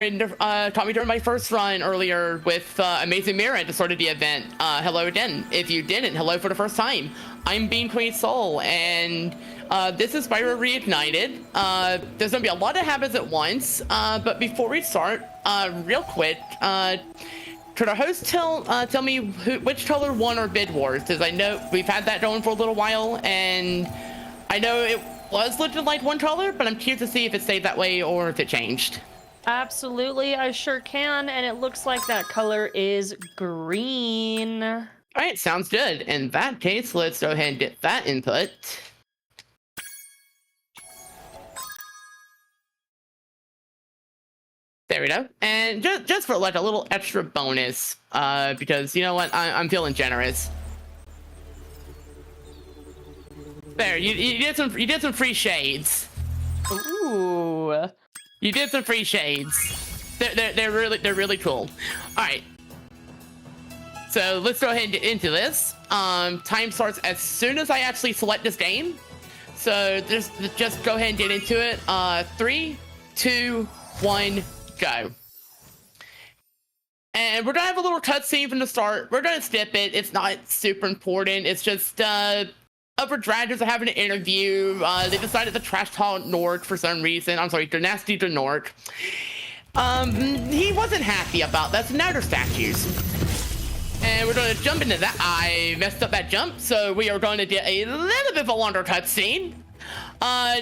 Taught me during my first run earlier with Amazing Mirror at the start of the event. Hello again. If you didn't, hello for the first time. I'm BeamQueenSol, and this is Spyro Reignited. There's gonna be a lot of habits at once, but before we start, real quick, could our host tell me which color won our bid wars? Because I know we've had that going for a little while, and I know it was looking like one color, but I'm curious to see if it stayed that way or if it changed. Absolutely, I sure can, and it looks like that color is green. All right, sounds good. In that case, let's go ahead and get that input. There we go. And just for like a little extra bonus, because you know what, I'm feeling generous. There, you did some free shades. Ooh. You did some free shades. They're really cool. All right. So let's go ahead and get into this. Time starts as soon as I actually select this game. So just go ahead and get into it. 3, 2, 1, go. And we're gonna have a little cutscene from the start. We're gonna skip it. It's not super important. It's just Upper Dragons are having an interview. They decided to trash talk Nork for some reason. I'm sorry, Dynasty to Nork. He wasn't happy about that, so now they're statues. And we're going to jump into that. I messed up that jump, so we are going to get a little bit of a longer cutscene.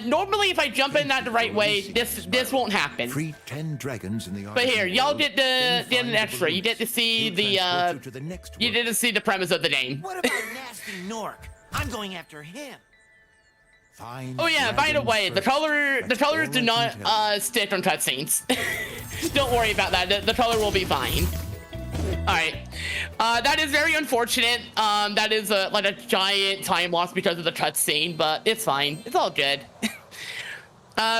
Normally, if I jump in that the right way, this won't happen. Free 10 dragons in the but here, y'all get an extra. You get to see the premise of the game. What about nasty Nork? I'm going after him. Fine. Oh yeah, by the way, the colors do not stick on cutscenes. Don't worry about that. The color will be fine. All right, that is very unfortunate. That is like a giant time loss because of the cutscene, but it's fine. It's all good.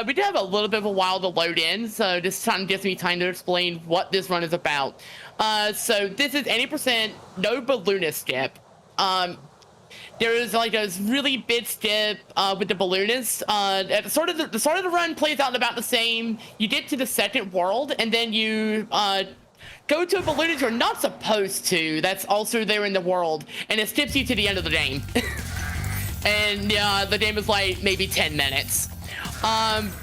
We do have a little bit of a while to load in, so this time gives me time to explain what this run is about. So this is 80% no balloonist skip. There is like a really big skip with the balloonist. At the start of the run plays out about the same. You get to the second world, and then you go to a balloonist you're not supposed to. That's also there in the world, and it skips you to the end of the game. And the game is like maybe 10 minutes.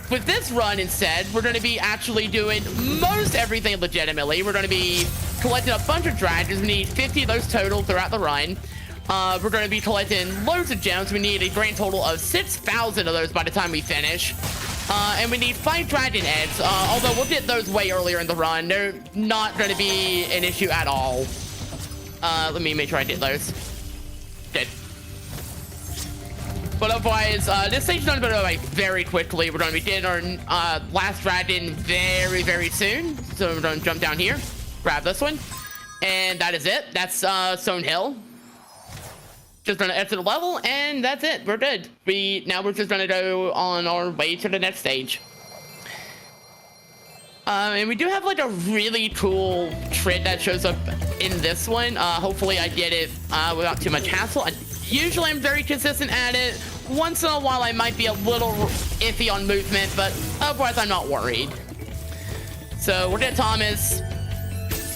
With this run instead, we're going to be actually doing most everything legitimately. We're going to be collecting a bunch of dragons. We need 50 of those total throughout the run. We're going to be collecting loads of gems. We need a grand total of 6,000 of those by the time we finish. And we need 5 dragon eggs, although we'll get those way earlier in the run. They're not going to be an issue at all. Let me make sure I did those. Good. But otherwise, this stage's going to go by very quickly. We're going to be getting our last dragon very, very soon. So we're going to jump down here, grab this one, and that is it. That's Stone Hill. Just gonna exit the level, and that's it. We're good. Now we're just gonna go on our way to the next stage. And we do have like a really cool trick that shows up in this one. Hopefully I get it without too much hassle. Usually I'm very consistent at it. Once in a while I might be a little iffy on movement, but otherwise I'm not worried. So we're at Thomas.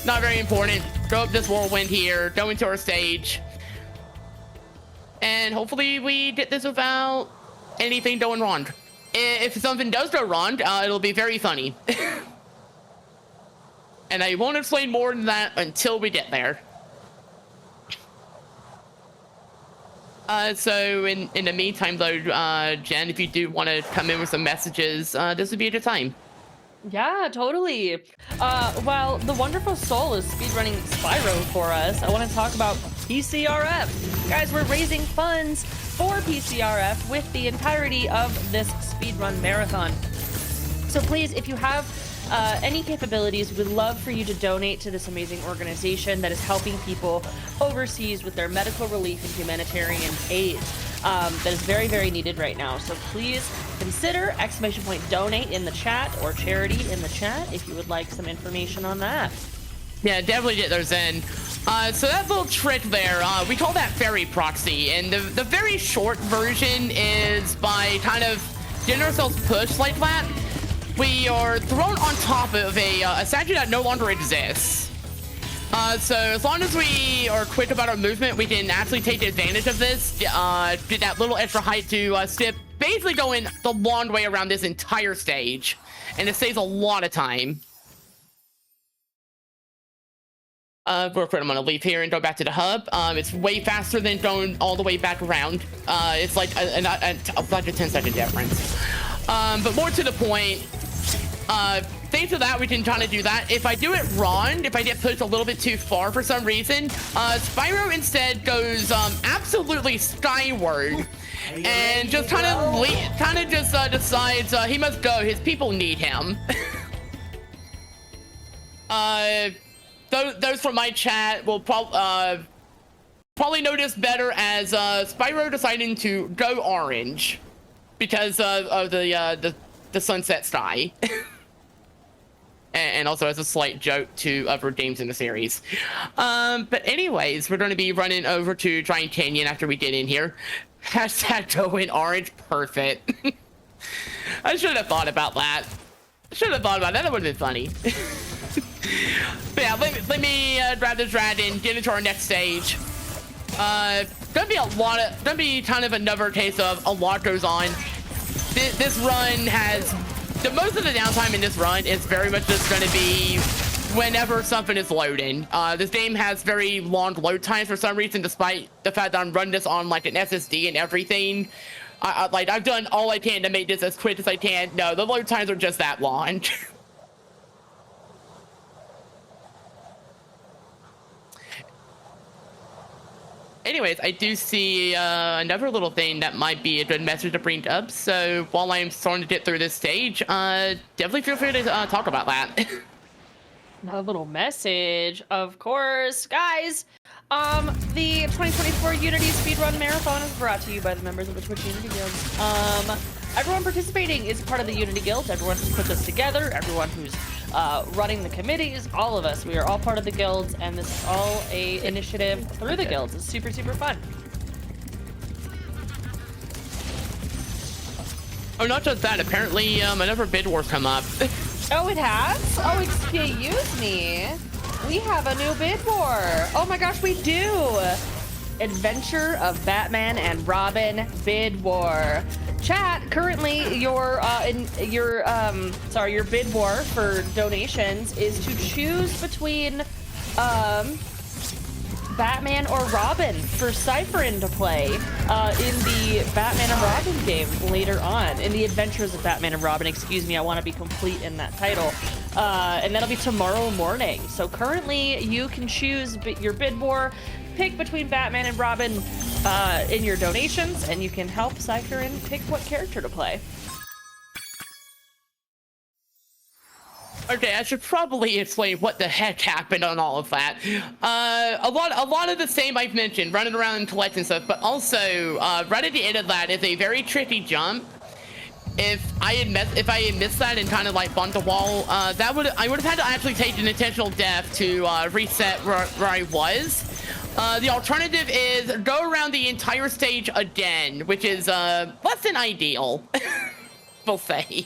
Not very important. Go up this whirlwind here, go into our stage. And hopefully we get this without anything going wrong. If something does go wrong, it'll be very funny. And I won't explain more than that until we get there. So in the meantime though, Jen, if you do want to come in with some messages, this would be a good time. Yeah, totally. While the wonderful Soul is speedrunning Spyro for us, I want to talk about PCRF. Guys, we're raising funds for PCRF with the entirety of this speedrun marathon. So please, if you have any capabilities, we'd love for you to donate to this amazing organization that is helping people overseas with their medical relief and humanitarian aid. That is very, very needed right now. So please consider !donate in the chat or charity in the chat if you would like some information on that. Yeah, definitely get those in. So that little trick there, we call that fairy proxy, and the very short version is by kind of getting ourselves pushed like that. we are thrown on top of a statue that no longer exists. So as long as we are quick about our movement, we can actually take advantage of this, get that little extra height to skip, basically going the long way around this entire stage, and it saves a lot of time. Real quick, I'm gonna leave here and go back to the hub. It's way faster than going all the way back around. It's like a 10-second difference. But more to the point, thanks to that, we can kind of do that. If I do it wrong, if I get pushed a little bit too far for some reason, Spyro instead goes absolutely skyward and just kind of decides he must go. His people need him. Those from my chat will probably notice better as Spyro deciding to go orange because of the sunset sky. And also as a slight joke to other games in the series. But anyways, we're going to be running over to Giant Canyon after we get in here. Hashtag going orange. Perfect. I should have thought about that. That would have been funny. But yeah, let me grab this dragon, get into our next stage. Gonna be kind of another case of a lot goes on. This run has most of the downtime in this run is very much just going to be whenever something is loading. This game has very long load times for some reason, despite the fact that I'm running this on like an SSD and everything. I've done all I can to make this as quick as I can. No, the load times are just that long. Anyways, I do see another little thing that might be a good message to bring up. So while I'm starting to get through this stage, definitely feel free to talk about that. A little message, of course, guys. The 2024 Unity Speedrun Marathon is brought to you by the members of the Twitch Unity Guild. Everyone participating is part of the Unity Guild. Everyone who put this together, everyone who's running the committees, all of us, we are all part of the guilds, and this is all a initiative through the guilds. It's super, super fun. Oh, not just that. Apparently, another bid war's come up. Oh, it has? Oh, excuse me. We have a new bid war. Oh my gosh, we do. Adventure of Batman and Robin bid war. Chat, currently your bid war for donations is to choose between Batman or Robin for Cypherin to play in the Batman and Robin game later on, in the Adventures of Batman and Robin, excuse me, I want to be complete in that title. And that'll be tomorrow morning. So currently you can choose your bid war, pick between Batman and Robin in your donations, and you can help Cypherin pick what character to play. Okay, I should probably explain what the heck happened on all of that. A lot of the same I've mentioned, running around and collecting stuff, but also right at the end of that is a very tricky jump. If I had missed that and kind of like bumped the wall, I would have had to actually take an intentional death to reset where I was. The alternative is go around the entire stage again, which is less than ideal, we'll say.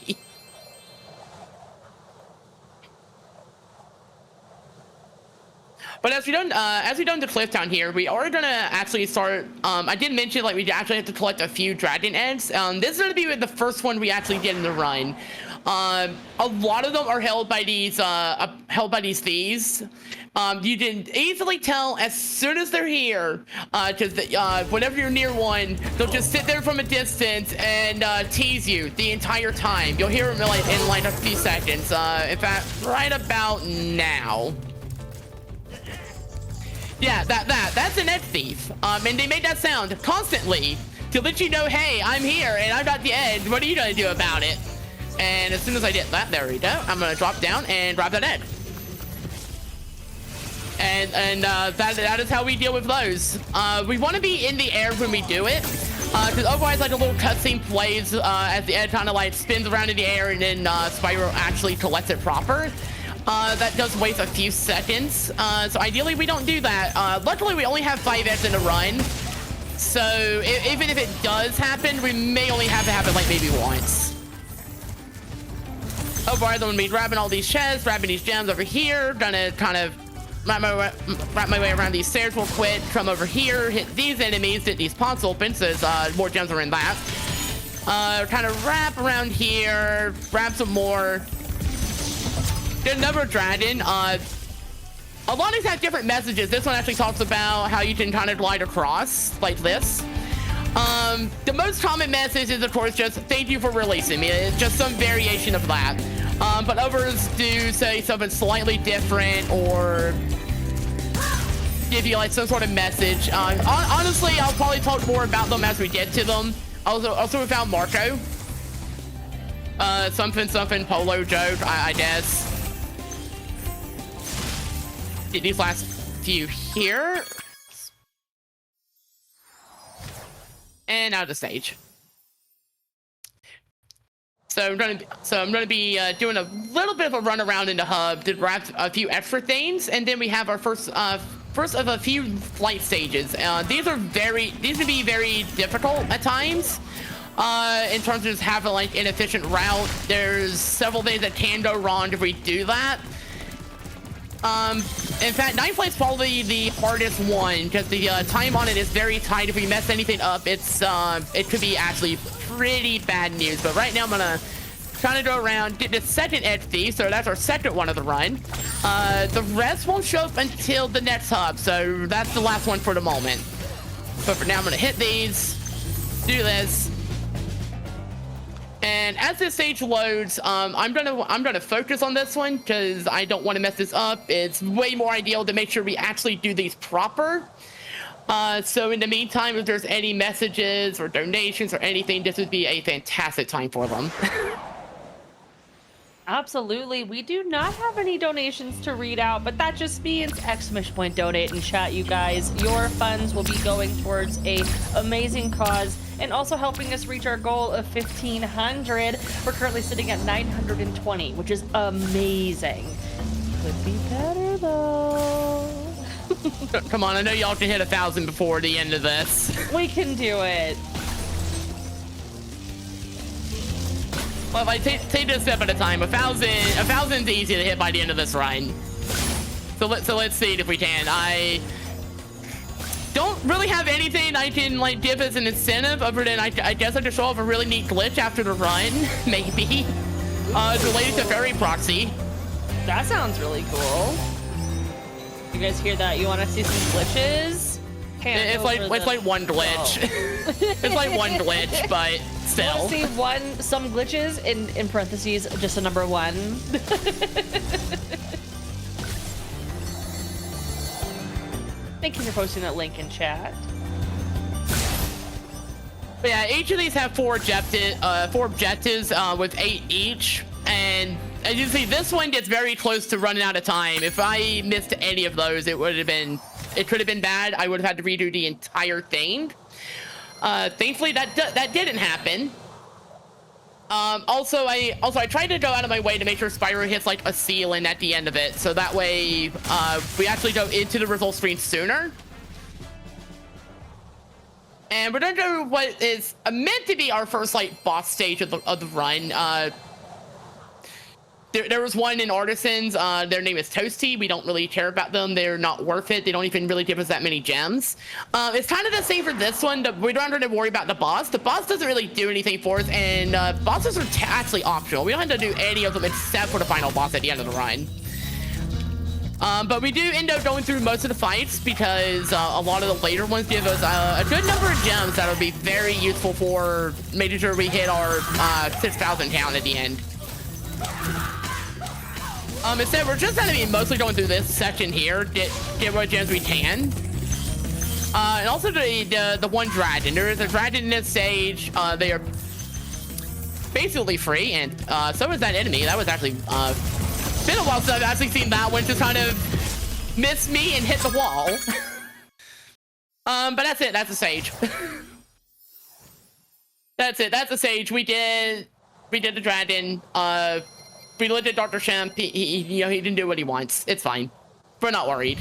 But as we done the cliff down here, we are gonna actually start. I did mention like we actually have to collect a few dragon eggs. This is gonna be the first one we actually get in the run. A lot of them are held by these thieves. You can easily tell as soon as they're here, because whenever you're near one, they'll just sit there from a distance and tease you the entire time. You'll hear them in like a few seconds. In fact, right about now. Yeah, that's an egg thief. And they make that sound constantly to let you know, hey, I'm here and I got the egg. What are you gonna do about it? And as soon as I get that, there we go. I'm gonna drop down and grab that egg. And that is how we deal with those. We want to be in the air when we do it, because otherwise, like a little cutscene plays as the egg kind of like spins around in the air, and then Spyro actually collects it proper. That does waste a few seconds. So ideally we don't do that. Luckily we only have 5 eggs in a run. So even if it does happen, we may only have it happen like maybe once. override them and be grabbing all these chests, grabbing these gems over here. Gonna kind of wrap my way around these stairs real quick. Come over here, hit these enemies, get these pots open, so there's more gems are in that. Kind of wrap around here, grab some more. Get another dragon. A lot of these have different messages. This one actually talks about how you can kind of glide across like this. The most common message is, of course, just thank you for releasing me. It's just some variation of that. But others do say something slightly different or give you like some sort of message. Honestly, I'll probably talk more about them as we get to them. Also we found Marco. Something polo joke, I guess. These last few here. And out of the stage. So I'm gonna be doing a little bit of a run around in the hub to grab a few extra things, and then we have our first of a few flight stages. These can be very difficult at times. In terms of just having like an efficient route. There's several things that can go wrong if we do that. In fact, Night Flight's probably the hardest one because the time on it is very tight. If we mess anything up, it could be actually pretty bad news. But right now I'm gonna try to go around, get the second XP, so that's our second one of the run. The rest won't show up until the next hub, so that's the last one for the moment. But for now, I'm gonna hit these, do this. And as this stage loads, I'm gonna focus on this one because I don't want to mess this up. It's way more ideal to make sure we actually do these proper. So in the meantime, if there's any messages or donations or anything, this would be a fantastic time for them. Absolutely. We do not have any donations to read out, but that just means !donate in chat, you guys. Your funds will be going towards a amazing cause and also helping us reach our goal of 1,500. We're currently sitting at 920, which is amazing. Could be better though. Come on, I know y'all can hit 1,000 before the end of this. We can do it. Well, if I take this step at a time, 1,000's easy to hit by the end of this run. So let's see if we can. I don't really have anything I can like give as an incentive other than I guess I just show off a really neat glitch after the run, maybe. It's related to Fairy Proxy. That sounds really cool. You guys hear that? You want to see some glitches? It's like one glitch. It's like one glitch, but still. See some glitches in parentheses, just a number 1. Thank you for posting that link in chat. But yeah, each of these have 4 objectives with 8 each, and as you see, this one gets very close to running out of time. If I missed any of those, it could have been bad. I would have had to redo the entire thing. Thankfully, that didn't happen. Also, I tried to go out of my way to make sure Spyro hits like a ceiling at the end of it, so that way we actually go into the result screen sooner. And we're gonna do what is meant to be our first like boss stage of the run. There was one in Artisans. Their name is Toasty. We don't really care about them. They're not worth it. They don't even really give us that many gems. It's kind of the same for this one. We don't have to worry about the boss. The boss doesn't really do anything for us, and bosses are actually optional. We don't have to do any of them except for the final boss at the end of the run. But we do end up going through most of the fights because a lot of the later ones give us a good number of gems that will be very useful for making sure we hit our 6,000 count at the end. Instead, we're just going to be mostly going through this section here, get what gems we can. And also the one dragon. There is a dragon in this stage. They are basically free, and so is that enemy. That was actually been a while since I've actually seen that one just kind of miss me and hit the wall. But that's it. That's the stage. That's it. That's the stage. We did the dragon. We looked at Dr. Shemp. He didn't do what he wants. It's fine. We're not worried.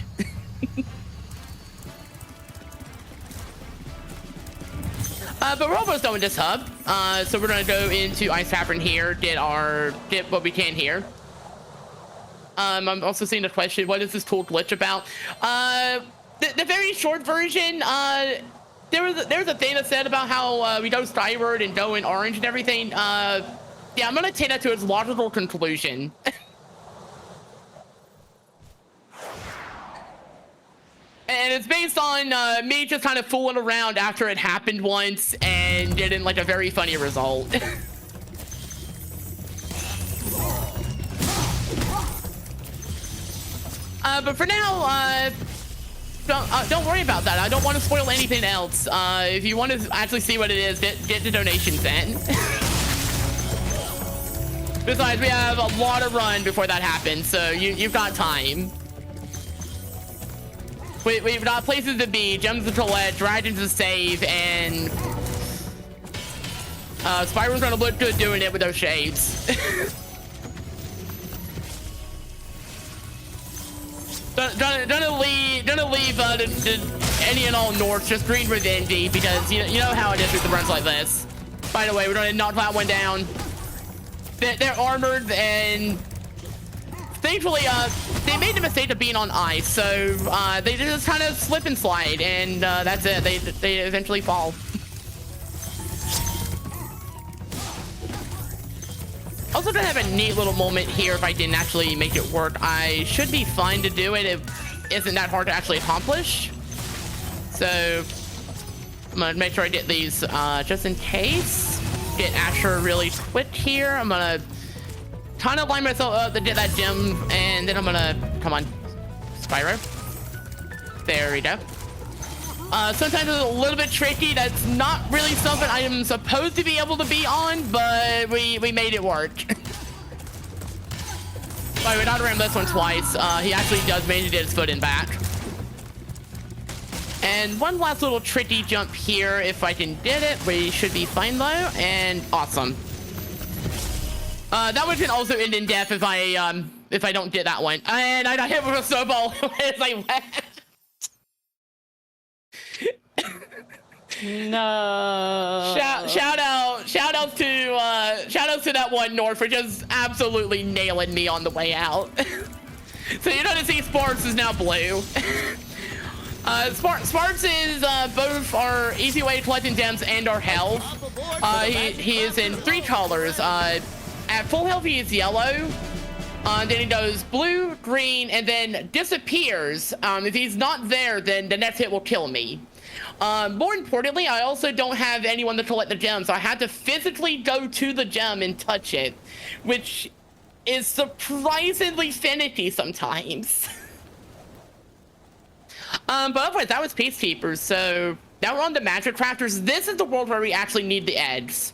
But we're almost done with this hub. So we're gonna go into Ice Tavern here, get what we can here. I'm also seeing a question, what is this cool glitch about? The very short version, there's a thing that said about how we go skyward and go in orange and everything. Yeah, I'm gonna take that to its logical conclusion. And it's based on me just kind of fooling around after it happened once and getting like a very funny result. But for now, don't worry about that. I don't want to spoil anything else. If you want to actually see what it is, get the donations in. Besides, we have a lot of run before that happens, so you've got time. We've got places to be, gems to collect, dragons to save, and Spyro's gonna look good doing it with those shades. Gonna leave any and all North just green with Indy, because you know how it is with the runs like this. By the way, we're gonna knock that one down. They're armored, and thankfully they made the mistake of being on ice, so they just kind of slip and slide, and that's it. They eventually fall. Also gonna have a neat little moment here if I didn't actually make it work. I should be fine to do it. It isn't that hard to actually accomplish. So I'm gonna make sure I get these just in case. Get Asher really quick here. I'm gonna kind of line myself up to get that gem, and then I'm gonna, come on, Spyro. There we go. Sometimes it's a little bit tricky. That's not really something I am supposed to be able to be on, but we made it work. By the way, not around this one twice. He actually does manage to get his foot in back. And one last little tricky jump here. If I can get it, we should be fine though. And awesome. That one can also end in death if I don't get that one. And I got hit with a snowball as I went. No. Shout out to that one North for just absolutely nailing me on the way out. So you're gonna see Sparks is now blue. Sparks is both our easy way of collecting gems and our health. He is in 3 colors. At full health he is yellow. Then he goes blue, green, and then disappears. If he's not there, then the next hit will kill me. More importantly, I also don't have anyone to collect the gem, so I had to physically go to the gem and touch it, which is surprisingly finicky sometimes. But otherwise, that was Peacekeepers. So now we're on the Magic Crafters. This is the world where we actually need the eggs.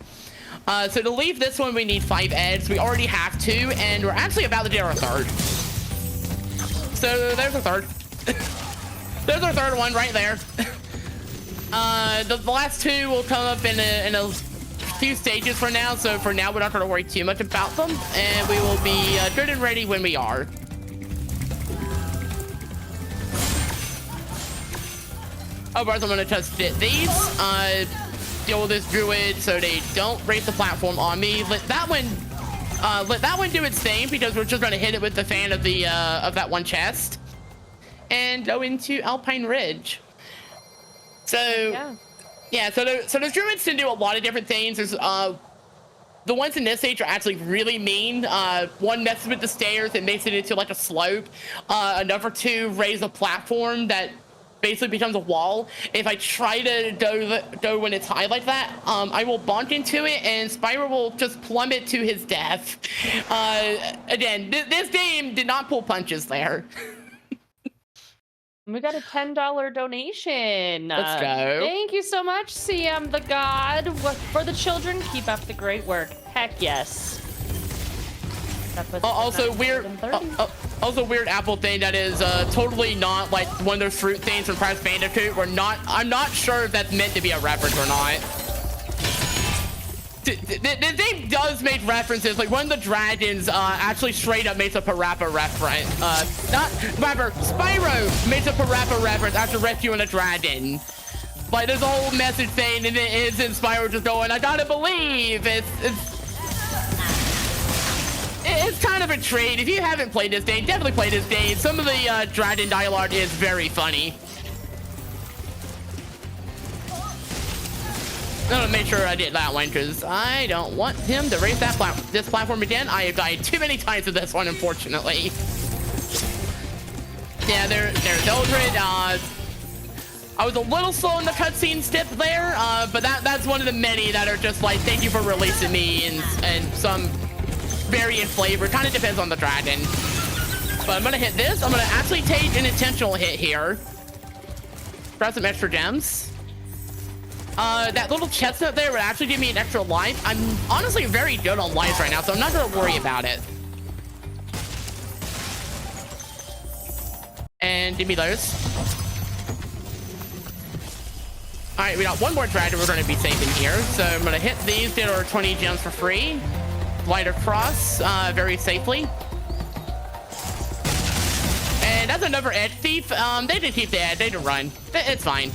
So to leave this one, we need 5 eggs. We already have 2, and we're actually about to get our 3rd. So there's a 3rd. There's our 3rd one right there. The last 2 will come up in a few stages for now. So for now, we're not going to worry too much about them, and we will be good and ready when we are. Otherwise, I'm going to just hit these. Deal with this druid so they don't raise the platform on me. Let that one do its thing, because we're just going to hit it with the fan of the of that one chest and go into Alpine Ridge. So yeah, so the druids can do a lot of different things. There's the ones in this stage are actually really mean. One messes with the stairs and makes it into like a slope. Another 2 raise a platform that basically becomes a wall. If I try to go when it's high like that, I will bonk into it, and Spyro will just plummet to his death. Again, this game did not pull punches there. We got a $10 donation. Let's go. Thank you so much, CM the God. For the children, keep up the great work. Heck yes. Also weird Apple thing that is totally not like one of those fruit things from Crash Bandicoot. I'm not sure if that's meant to be a reference or not. The game does make references. Like one of the dragons actually straight up makes a Parappa reference. Spyro makes a Parappa reference after rescuing a dragon. Like, there's a whole message saying, and it's in Spyro just going, I gotta believe. It's kind of a treat. If you haven't played this game, definitely play this game. Some of the dragon dialogue is very funny. I'm gonna make sure I did that one because I don't want him to raise this platform again. I have died too many times with this one, unfortunately. Yeah, there's Eldred. I was a little slow in the cutscene step there, but that's one of the many that are just like, thank you for releasing me, and some vary in flavor. Kind of depends on the dragon. But I'm gonna hit this. I'm gonna actually take an intentional hit here. Grab some extra gems. That little chestnut there would actually give me an extra life. I'm honestly very good on life right now, so I'm not gonna worry about it. And give me those. All right, we got one more dragon we're gonna be saving here. So I'm gonna hit these, get our 20 gems for free. Glide across very safely. And that's another edge thief. They didn't keep the edge, they didn't run. It's fine.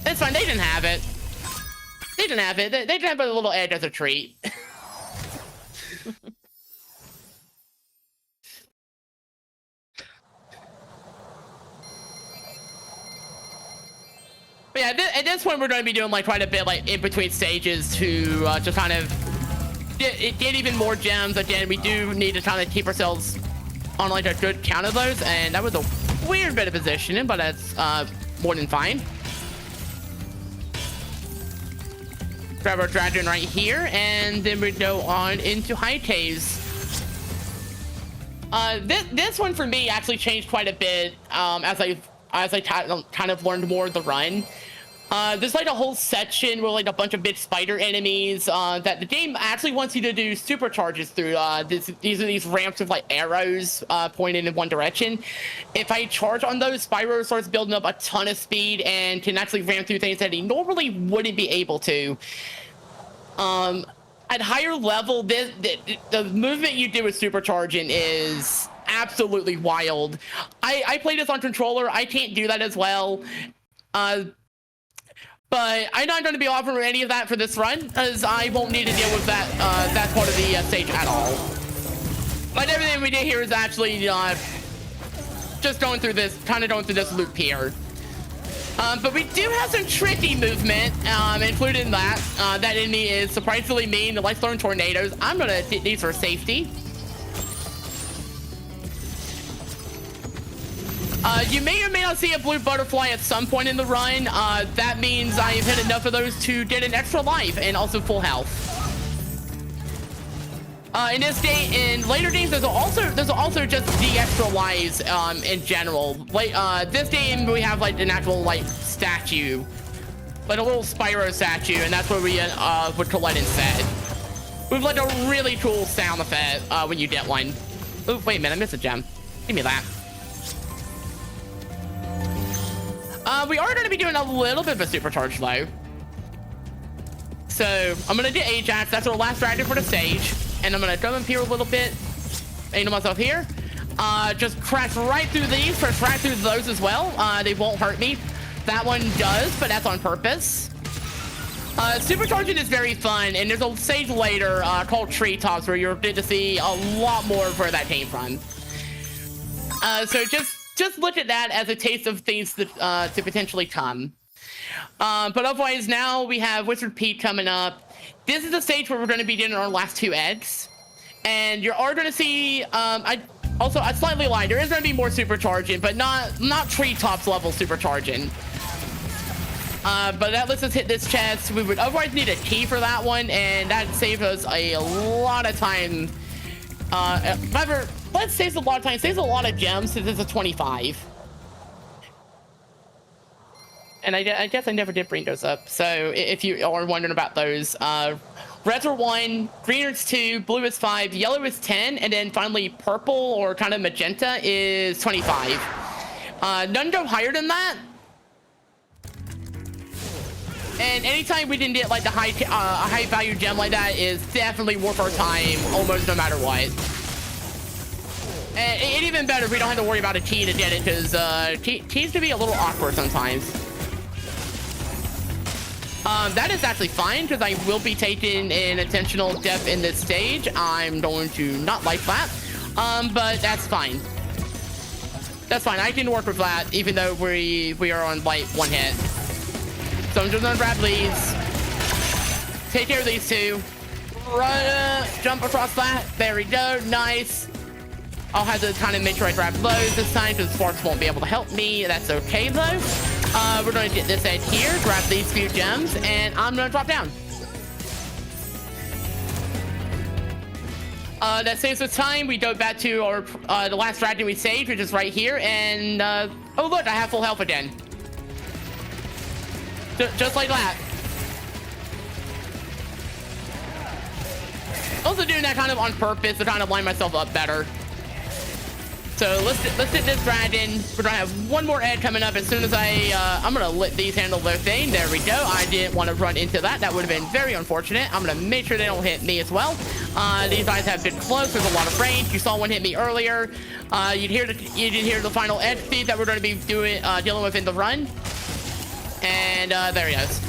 It's fine, they didn't have it. They didn't have it. They didn't have a little edge as a treat. But yeah, at this point we're going to be doing like quite a bit like in between stages to just kind of get even more gems. Again, we do need to kind of keep ourselves on like a good count of those, and that was a weird bit of positioning, but that's more than fine. Grab our dragon right here, and then we go on into High Caves. This one for me actually changed quite a bit as I kind of learned more of the run. There's like a whole section where like a bunch of big spider enemies that the game actually wants you to do supercharges through. These ramps with like arrows pointing in one direction. If I charge on those, Spyro starts building up a ton of speed and can actually ram through things that he normally wouldn't be able to. At higher level, the movement you do with supercharging is absolutely wild. I play this on controller. I can't do that as well. But I'm not going to be offering any of that for this run, as I won't need to deal with that part of the stage at all. But everything we did here is actually just going through this loop here. But we do have some tricky movement, including that. That enemy is surprisingly mean. It likes throwing tornadoes. I'm going to hit these for safety. You may or may not see a blue butterfly at some point in the run. That means I've hit enough of those to get an extra life and also full health. In later games, there's also just the extra lives in general. Like this game, we have like an actual like statue, like a little Spyro statue, and that's where we would collect instead. We've like a really cool sound effect when you get one. Oh wait a minute, I missed a gem. Give me that. We are going to be doing a little bit of a supercharge though. So I'm going to do Ajax. That's our last dragon for the stage. And I'm going to come up here a little bit. Aim myself here. Just crash right through these. Crash right through those as well. They won't hurt me. That one does, but that's on purpose. Supercharging is very fun. And there's a stage later called Treetops where you're going to see a lot more of where that came from. So just look at that as a taste of things that, to potentially come. But otherwise, now we have Wizard Pete coming up. This is the stage where we're going to be getting our last two eggs. And you are going to see, I slightly lied. There is going to be more supercharging, but not Treetops level supercharging. But that lets us hit this chest. We would otherwise need a key for that one, and that saves us a lot of time. Let's save a lot of time. Saves a lot of gems since it's a 25. And I guess I never did bring those up. So if you are wondering about those, reds are 1, green is 2, blue is 5, yellow is 10, and then finally purple or kind of magenta is 25. None go higher than that. And anytime we can get like the high value gem like that is definitely worth our time, almost no matter what. And even better, we don't have to worry about a key to get it, because keys can be a little awkward sometimes. That is actually fine because I will be taking an intentional death in this stage. I'm going to not like that, but that's fine. That's fine. I can work with that, even though we are on like 1 hit. So I'm just gonna grab these, take care of these two, run, jump across that. There we go. Nice. I'll have to kind of make sure I grab those this time because Sparks won't be able to help me. That's okay though. We're going to get this edge here, grab these few gems, and I'm going to drop down. That saves us time. We go back to our the last dragon we saved, which is right here, and oh look, I have full health again. Just like that. Also doing that kind of on purpose to kind of line myself up better. So let's hit this dragon. We're gonna have one more edge coming up as soon as I'm gonna let these handle their thing. There we go. I didn't want to run into that. That would have been very unfortunate. I'm gonna make sure they don't hit me as well. These guys have been close. There's a lot of range. You saw one hit me earlier. You didn't hear the final edge speed that we're gonna be dealing with in the run. And there he goes.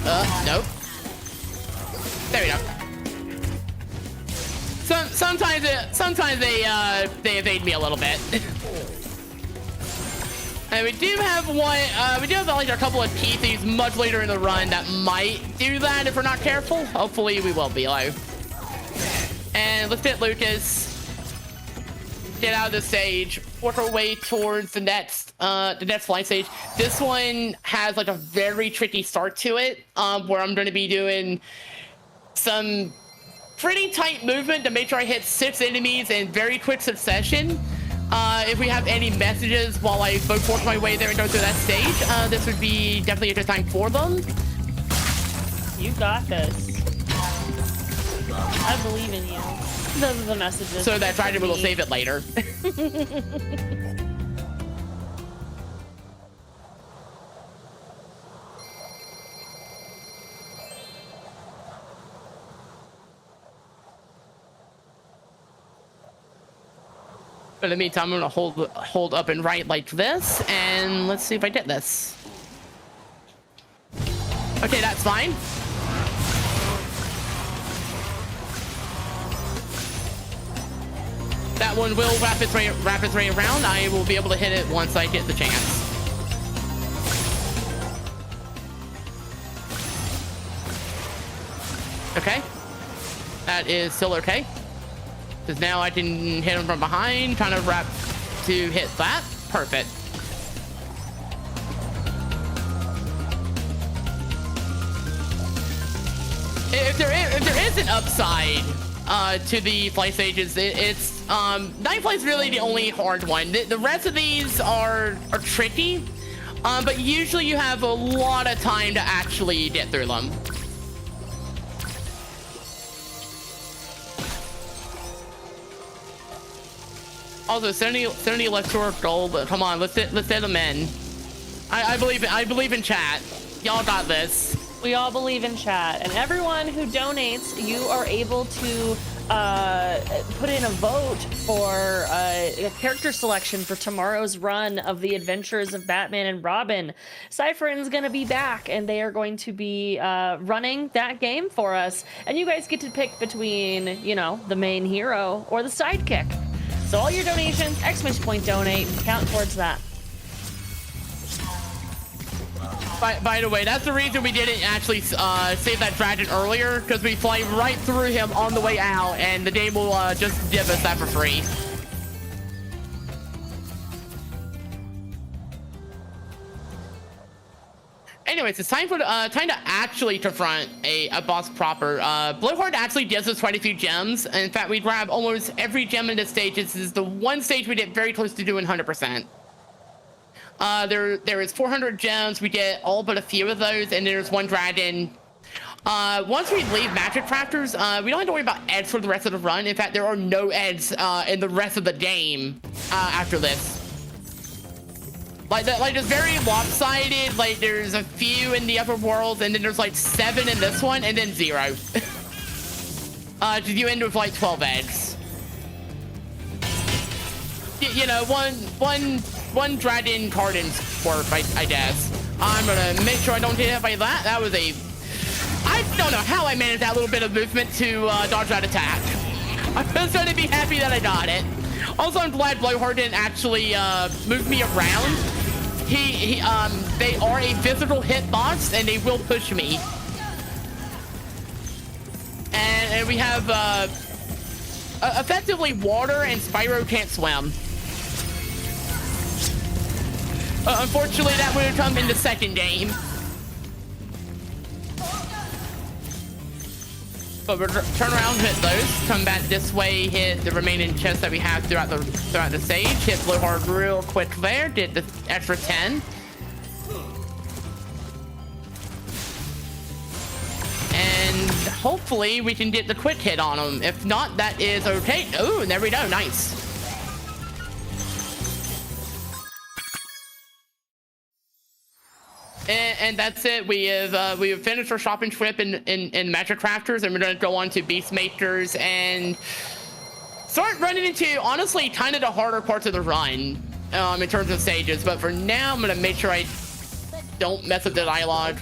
Nope. There we go. Sometimes they evade me a little bit. And we do have one. We do have like a couple of PCs much later in the run that might do that if we're not careful. Hopefully we will be though. And let's hit Lucas. Get out of the stage. Work our way towards the next flight stage. This one has like a very tricky start to it, where I'm going to be doing some pretty tight movement to make sure I hit 6 enemies in very quick succession. If we have any messages while I both work my way there and go through that stage, this would be definitely a good time for them. You got this. I believe in you. Those are the messages. So that dragon will save it later. But in the meantime, I'm gonna hold up and right like this, and let's see if I get this. Okay, that's fine. That one will wrap its way around. I will be able to hit it once I get the chance. Okay, that is still okay. Because now I can hit him from behind, kind of wrap to hit that. Perfect. If there is an upside to the flight stages, it's Night Flight's really the only hard one. The rest of these are tricky, but usually you have a lot of time to actually get through them. Also, 70 electoral gold. Come on, let's hit them in. I believe in chat. Y'all got this. We all believe in chat, and everyone who donates, you are able to put in a vote for a character selection for tomorrow's run of the Adventures of Batman and Robin. Cypherin's gonna be back, and they are going to be running that game for us, and you guys get to pick between, you know, the main hero or the sidekick. So all your donations, ! donate, count towards that. By the way, that's the reason we didn't actually save that dragon earlier, because we fly right through him on the way out, and the game will just give us that for free. Anyways, it's time to actually confront a boss proper. Blowhard actually gives us quite a few gems. In fact, we grab almost every gem in this stage. This is the one stage we get very close to doing 100%. There is 400 gems. We get all but a few of those, and there's one dragon. Once we leave Magic Crafters, we don't have to worry about edge for the rest of the run. In fact, there are no edge in the rest of the game after this. Like it's very lopsided. Like there's a few in the upper world, and then there's like 7 in this one, and then 0. You end with like 12 eggs. You know, one dragon cardin's worth, I guess. I'm gonna make sure I don't get hit by that. That was a don't know how I managed that little bit of movement to dodge that attack. I'm just going to be happy that I got it. Also, I'm glad Blowhard didn't actually move me around. They are a physical hitbox, and they will push me. And we have effectively water, and Spyro can't swim. Unfortunately, that would have come in the second game. But we'll turn around, hit those, come back this way, hit the remaining chests that we have throughout the stage, hit Blowhard real quick there, did the extra 10. And hopefully we can get the quick hit on him. If not, that is okay. Oh, there we go, nice. And that's it. We have finished our shopping trip in Magic Crafters, and we're gonna go on to Beast Makers and start running into, honestly, kind of the harder parts of the run in terms of stages. But for now, I'm gonna make sure I don't mess up the dialogue.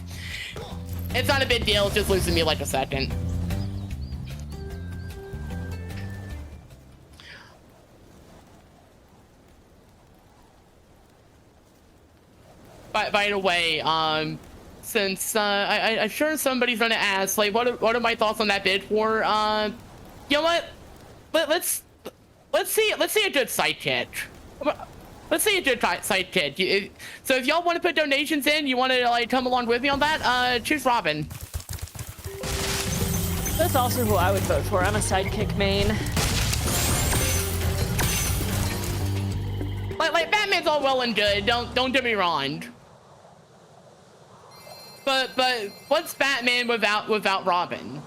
It's not a big deal, just losing me like a second. By the way, since I'm sure somebody's gonna ask, like, what are my thoughts on that bid war? You know what? Let's see a good sidekick. Let's see a good sidekick. So if y'all want to put donations in, you want to like come along with me on that, choose Robin. That's also who I would vote for. I'm a sidekick main. Like Batman's all well and good. Don't get me wrong. But what's Batman without Robin?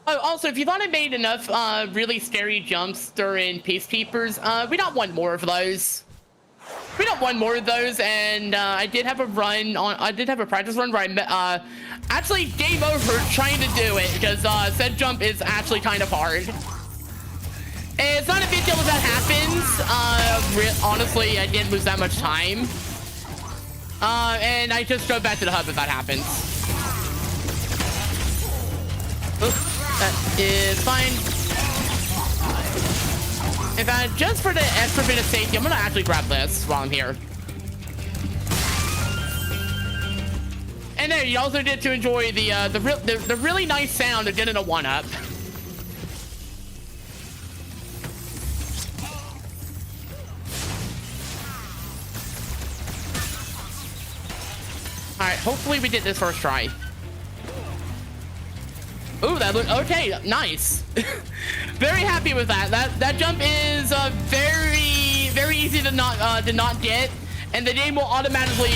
Oh, also, if you thought I made enough really scary jumps during Peacekeepers, we don't want more of those. We don't want more of those, and I did have a practice run where I actually game over trying to do it, because said jump is actually kind of hard. And it's not a big deal if that happens. Honestly, I didn't lose that much time. And I just go back to the hub if that happens. Oops, that is fine. In fact, just for the extra bit of safety, I'm gonna actually grab this while I'm here. And there, you also get to enjoy the really nice sound of getting a 1-up. All right, hopefully we did this first try. Ooh, that looked okay. Nice. Very happy with that. That jump is very easy to not get, and the game will automatically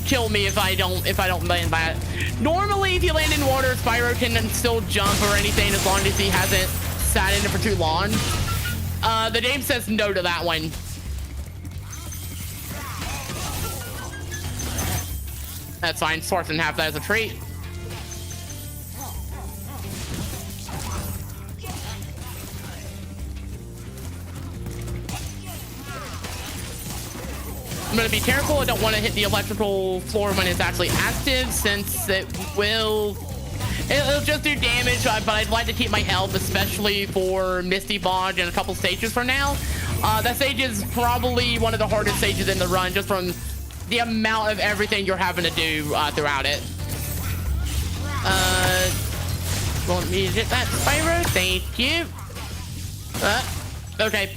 kill me if I don't land that. Normally, if you land in water, Spyro can still jump or anything as long as he hasn't sat in it for too long. The game says no to that one. That's fine. Source and have that as a treat. I'm gonna be careful. I don't want to hit the electrical floor when it's actually active, since it'll just do damage, but I'd like to keep my health, especially for Misty Bog and a couple stages from now. That stage is probably one of the hardest stages in the run, just from the amount of everything you're having to do throughout it. Want me to hit that, Spyro? Thank you. Okay.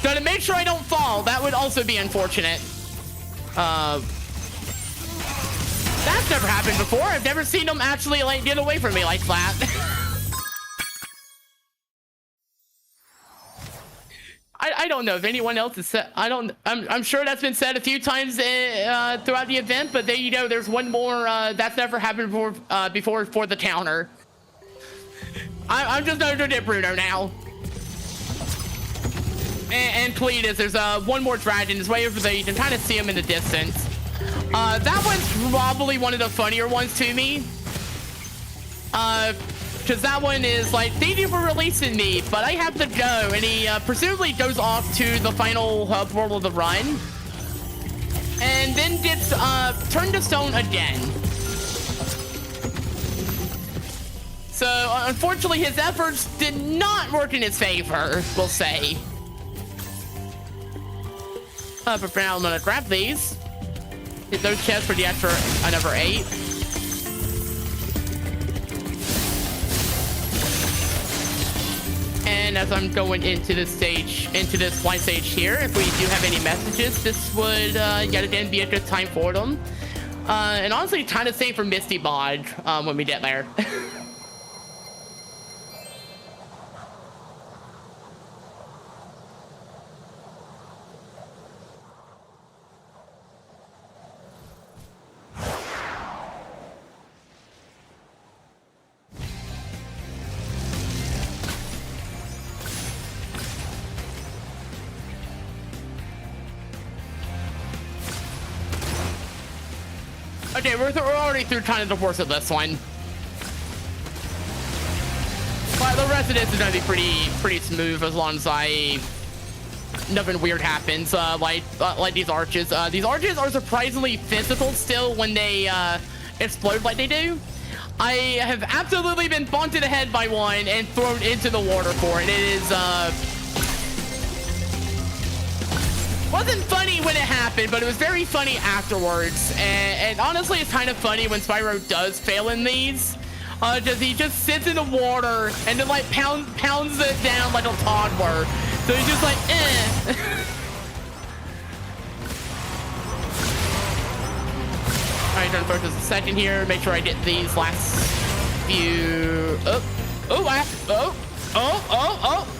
So to make sure I don't fall, that would also be unfortunate. That's never happened before. I've never seen them actually like get away from me like that. I don't know if anyone else has said. I'm sure that's been said a few times throughout the event, but there you go. There's one more that's never happened before for the counter. I'm just going to do Bruno now. And Cletus, there's one more dragon. It's way over there. You can kind of see him in the distance. That one's probably one of the funnier ones to me. because that one is like, thank you for releasing me, but I have to go. And he presumably goes off to the final hub world of the run, and then gets turned to stone again. So unfortunately, his efforts did not work in his favor, we'll say. But for now, I'm gonna grab these. Hit those chests for the extra another 8. And as I'm going into this stage, into this flight stage here, if we do have any messages, this would yet again be a good time for them. And honestly, kind of same for Misty Bod when we get there. Okay, we're already through kind of the worst of this one. But the rest of this is gonna be pretty smooth as long as nothing weird happens. Like these arches. These arches are surprisingly physical still when they explode like they do. I have absolutely been bumped in the head by one and thrown into the water for it. It is wasn't funny when it happened, but it was very funny afterwards. And honestly, it's kind of funny when Spyro does fail in these, because he just sits in the water and then like pounds it down like a toddler. So he's just like, eh. All right, gonna focus a second here. Make sure I get these last few.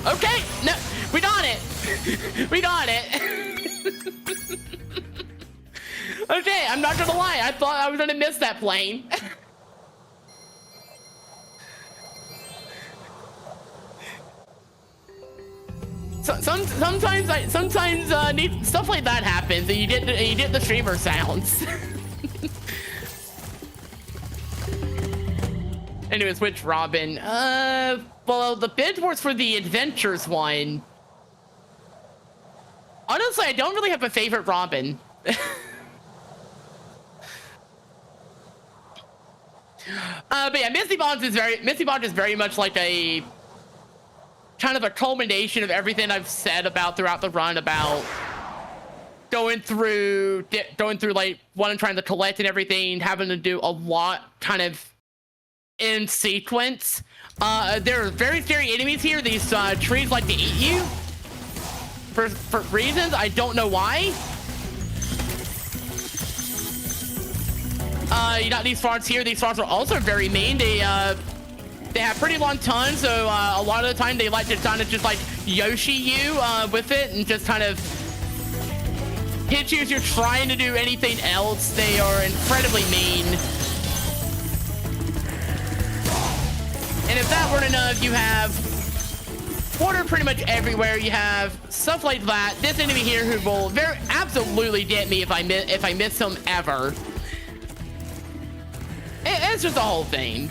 Okay, no, we got it. We got it. Okay, I'm not gonna lie. I thought I was gonna miss that plane. Sometimes stuff like that happens, and you get the streamer sounds. Anyways, which Robin? Well, the bid was for the Adventures one. Honestly, I don't really have a favorite Robin. But yeah, Misty Bond is very much like a kind of a culmination of everything I've said about throughout the run about going through like what I'm trying to collect and everything, having to do a lot kind of in sequence. There are very scary enemies here. These trees like to eat you for reasons I don't know why. You got these frogs here. These frogs are also very mean. They have pretty long tongues, so a lot of the time they like to kind of just like Yoshi you with it and just kind of hit you as you're trying to do anything else. They are incredibly mean. And if that weren't enough, you have water pretty much everywhere. You have stuff like that. This enemy here who will absolutely get me if I miss him ever. It's just the whole thing.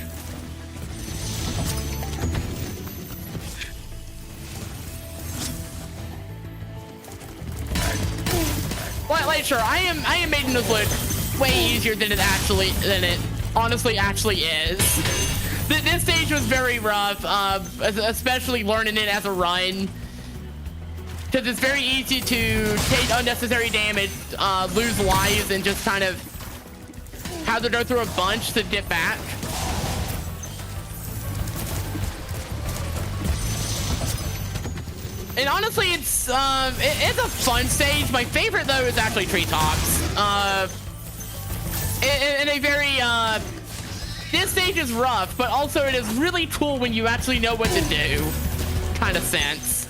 Like sure, I am making this look way easier than it honestly actually is. This stage was very rough, especially learning it as a run, because it's very easy to take unnecessary damage, lose lives, and just kind of have to go through a bunch to get back. And honestly, it's a fun stage. My favorite though is actually Treetops. In a very this stage is rough, but also it is really cool when you actually know what to do, kind of sense.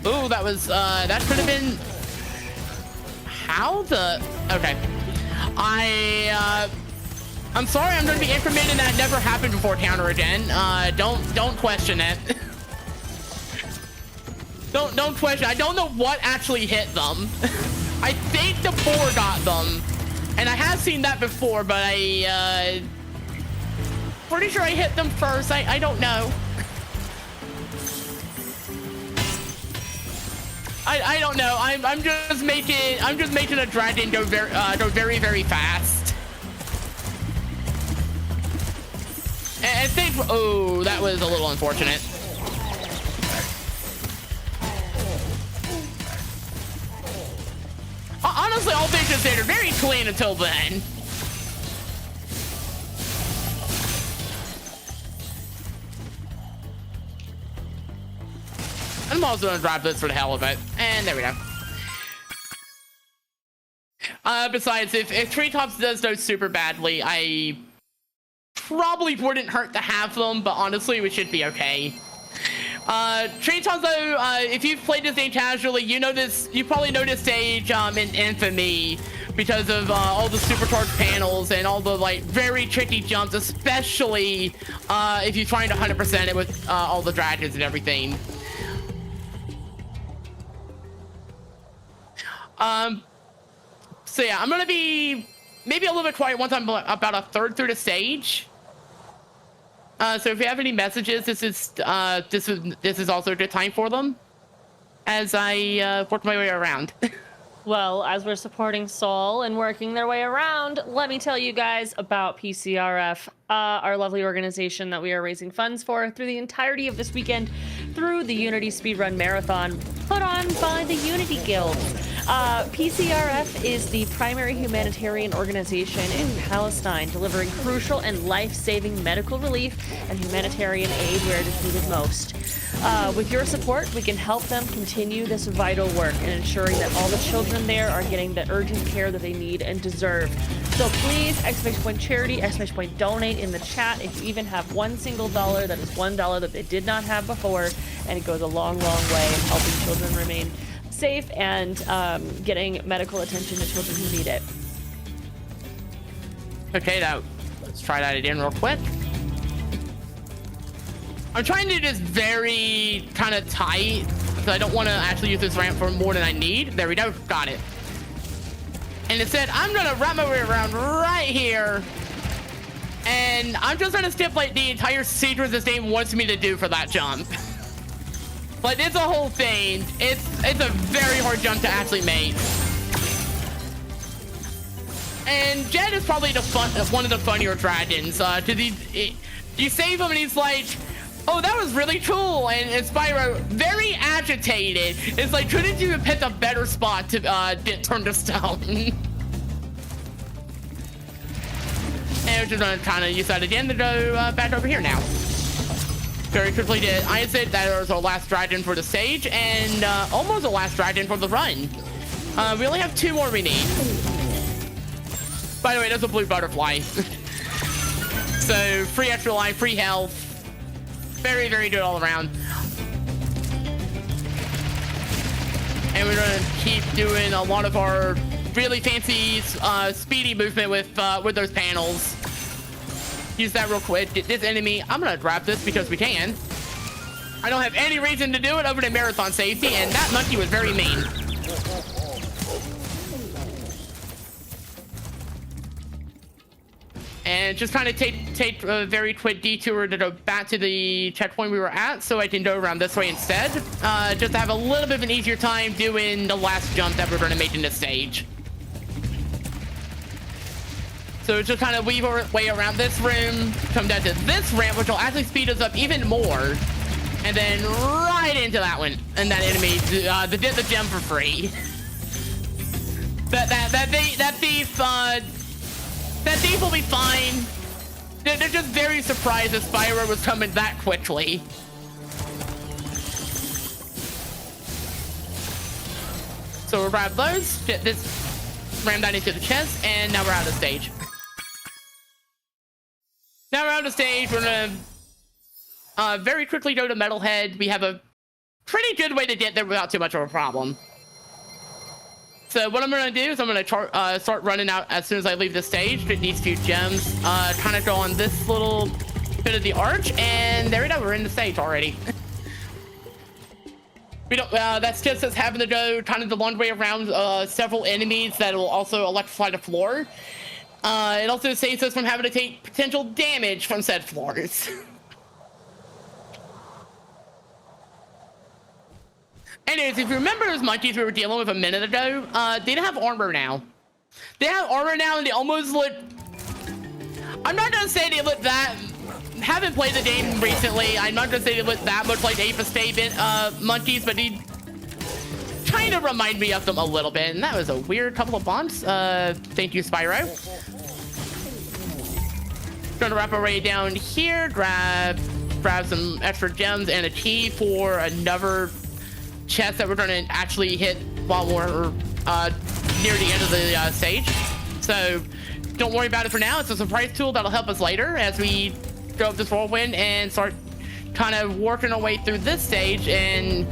Ooh, that was that could have been how the okay. I'm sorry, I'm going to be incrementing that never happened before counter again. Don't question it. don't question. I don't know what actually hit them. I think the 4 got them, and I have seen that before, but I Pretty sure I hit them first. I don't know. I don't know. I'm just making a dragon go very very fast. And think, oh, that was a little unfortunate. Honestly, all things considered, very clean until then. I'm also gonna drop this for the hell of it. And there we go. Besides, if Treetops does those super badly, I probably wouldn't hurt to have them, but honestly, we should be okay. Treetops though, if you've played this game casually, you probably know this stage in Infamy because of all the supercharged panels and all the like very tricky jumps, especially if you're trying to 100% it with all the dragons and everything. So yeah, I'm gonna be maybe a little bit quiet once I'm about a third through the stage. So if you have any messages, this is also a good time for them as I work my way around. Well, as we're supporting Sol and working their way around, let me tell you guys about PCRF, our lovely organization that we are raising funds for through the entirety of this weekend through the Unity Speedrun Marathon put on by the Unity Guild. PCRF is the primary humanitarian organization in Palestine, delivering crucial and life-saving medical relief and humanitarian aid where it is needed most. With your support, we can help them continue this vital work and ensuring that all the children there are getting the urgent care that they need and deserve. So please, !charity, !donate in the chat. If you even have one single dollar, that is $1 that they did not have before, and it goes a long, long way in helping children remain safe and getting medical attention to children who need it. Okay, now let's try that again real quick. I'm trying to do this very kind of tight because I don't want to actually use this ramp for more than I need. There we go, got it. And it said I'm gonna wrap my way around right here, and I'm just gonna skip like the entire sequence this game wants me to do for that jump. Like, it's a whole thing. It's a very hard jump to actually make. And Jed is probably one of the funnier dragons. You save him and he's like, oh, that was really cool. And Spyro, very agitated. It's like, couldn't you have picked a better spot to get turned to stone? And we're just gonna kind of use that again to go back over here now. Very quickly did. I said that was our last dragon for the stage and almost the last dragon for the run. We only have 2 more we need. By the way, there's a blue butterfly. So free extra life, free health. Very, very good all around. And we're gonna keep doing a lot of our really fancy speedy movement with those panels. Use that real quick. This enemy, I'm gonna grab this because we can. I don't have any reason to do it other than marathon safety, and that monkey was very mean. And just kind of take a very quick detour to go back to the checkpoint we were at so I can go around this way instead. Just to have a little bit of an easier time doing the last jump that we're gonna make in this stage. So just kind of weave our way around this room, come down to this ramp, which will actually speed us up even more, and then right into that one. And that enemy did the gem for free. That thief will be fine. They're just very surprised that Spyro was coming that quickly. So we'll grab those, get this, ram that into the chest, and now we're out of the stage. Now we're on the stage, we're gonna very quickly go to Metalhead. We have a pretty good way to get there without too much of a problem. So what I'm gonna do is I'm gonna start running out as soon as I leave the stage, get these few gems, kind of go on this little bit of the arch, and there we go, we're in the stage already. We don't, that's just us having to go kind of the long way around several enemies that will also electrify the floor. It also saves us from having to take potential damage from said floors. Anyways, if you remember those monkeys we were dealing with a minute ago, they don't have armor now. They have armor now, and they almost look... I'm not gonna say they look that... Haven't played the game recently. I'm not gonna say they look that much like Ape Estate monkeys, but they kind of remind me of them a little bit. And that was a weird couple of bombs. Thank you, Spyro. Gonna wrap our way down here, grab some extra gems and a key for another chest that we're gonna actually hit while we're near the end of the stage. So don't worry about it for now. It's a surprise tool that'll help us later as we go up this whirlwind and start kind of working our way through this stage and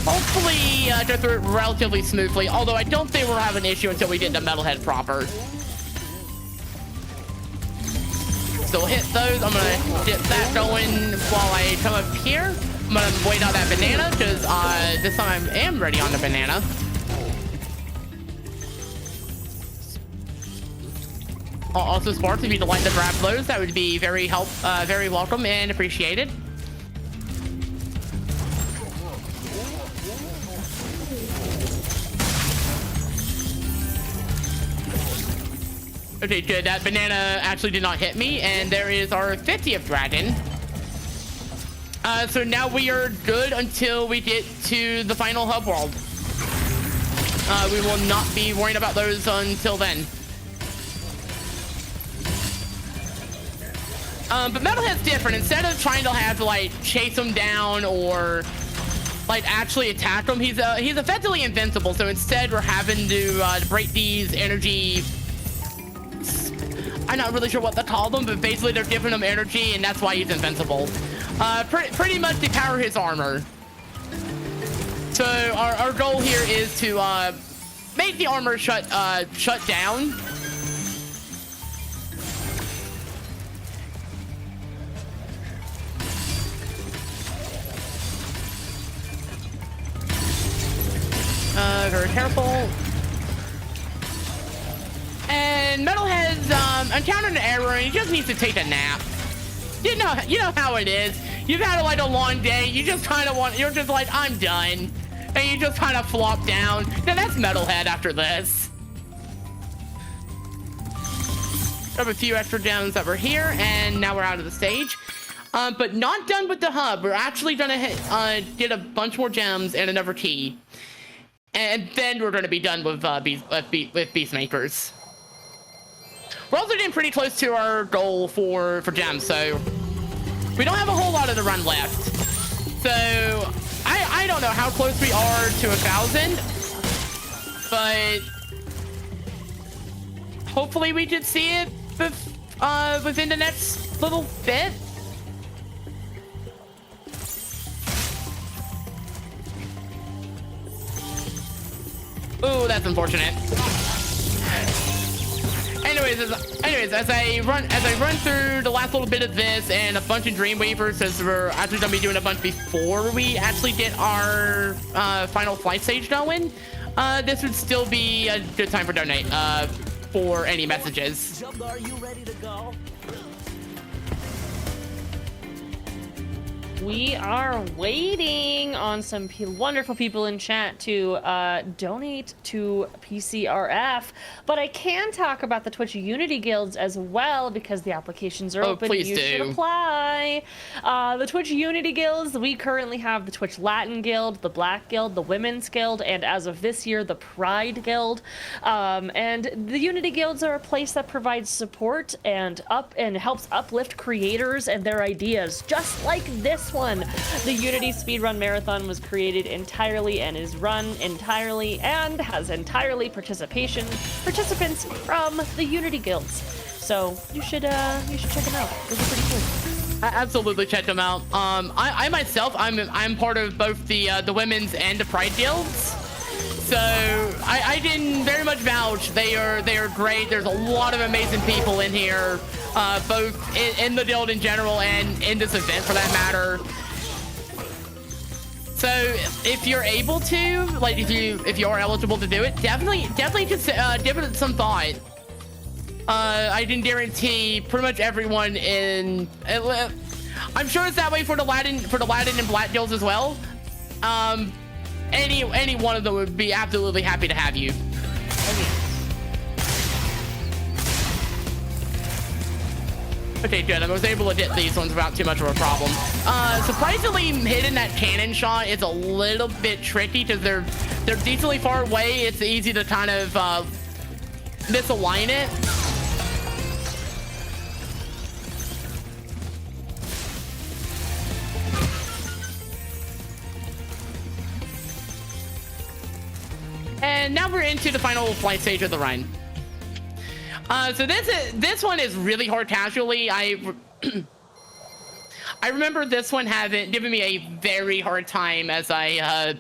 hopefully go through it relatively smoothly. Although I don't think we'll have an issue until we get to Metalhead proper. So we'll hit those. I'm gonna get that going while I come up here. I'm gonna wait out that banana because this time I am ready on the banana. Also, Sparks, if you'd like to grab those, that would be very welcome and appreciated. Okay, good. That banana actually did not hit me, and there is our 50th dragon. So now we are good until we get to the final hub world. We will not be worrying about those until then. But Metalhead's different. Instead of trying to have to like chase him down or like actually attack him, he's effectively invincible. So instead, we're having to break these energy. I'm not really sure what to call them, but basically they're giving him energy, and that's why he's invincible. Pretty much to power his armor. So our goal here is to make the armor shut down. Very careful. And Metalhead's encountered an error, and he just needs to take a nap. You know how it is. You've had like a long day. You just kind of you're just like, I'm done, and you just kind of flop down. Now that's Metalhead after this. Have a few extra gems that were here, and now we're out of the stage. But not done with the hub. We're actually gonna get a bunch more gems and another key. And then we're going to be done with Beastmakers. We're also getting pretty close to our goal for gems, so we don't have a whole lot of the run left. So I don't know how close we are to 1,000, but hopefully we could see it within the next little bit. Ooh, that's unfortunate. Anyways, as I run through the last little bit of this and a bunch of Dreamweavers, since we're actually gonna be doing a bunch before we actually get our final flight stage going, this would still be a good time for donate for any messages. Are you ready to go? We are waiting on some wonderful people in chat to donate to PCRF, but I can talk about the Twitch Unity Guilds as well because the applications are open. Please you should apply. The Twitch Unity Guilds, we currently have the Twitch Latin Guild, the Black Guild, the Women's Guild, and as of this year, the Pride Guild. And the Unity Guilds are a place that provides support and helps uplift creators and their ideas, just like this one. The Unity Speedrun Marathon was created entirely and is run entirely and has entirely participants from the Unity Guilds. So you should check them out. Those are pretty cool. Absolutely check them out. I myself, I'm part of both the women's and the Pride guilds. So I can very much vouch. They are great. There's a lot of amazing people in here, both in the guild in general and in this event for that matter. So if you're able to, like, if you are eligible to do it, definitely just give it some thought. I can guarantee pretty much everyone in. I'm sure it's that way for the Latin and Black Guilds as well. Any one of them would be absolutely happy to have you. Okay, good. I was able to get these ones without too much of a problem. Surprisingly, hitting that cannon shot is a little bit tricky because they're decently far away. It's easy to kind of misalign it. And now we're into the final flight stage of the run. So this one is really hard casually. I remember this one giving me a very hard time as I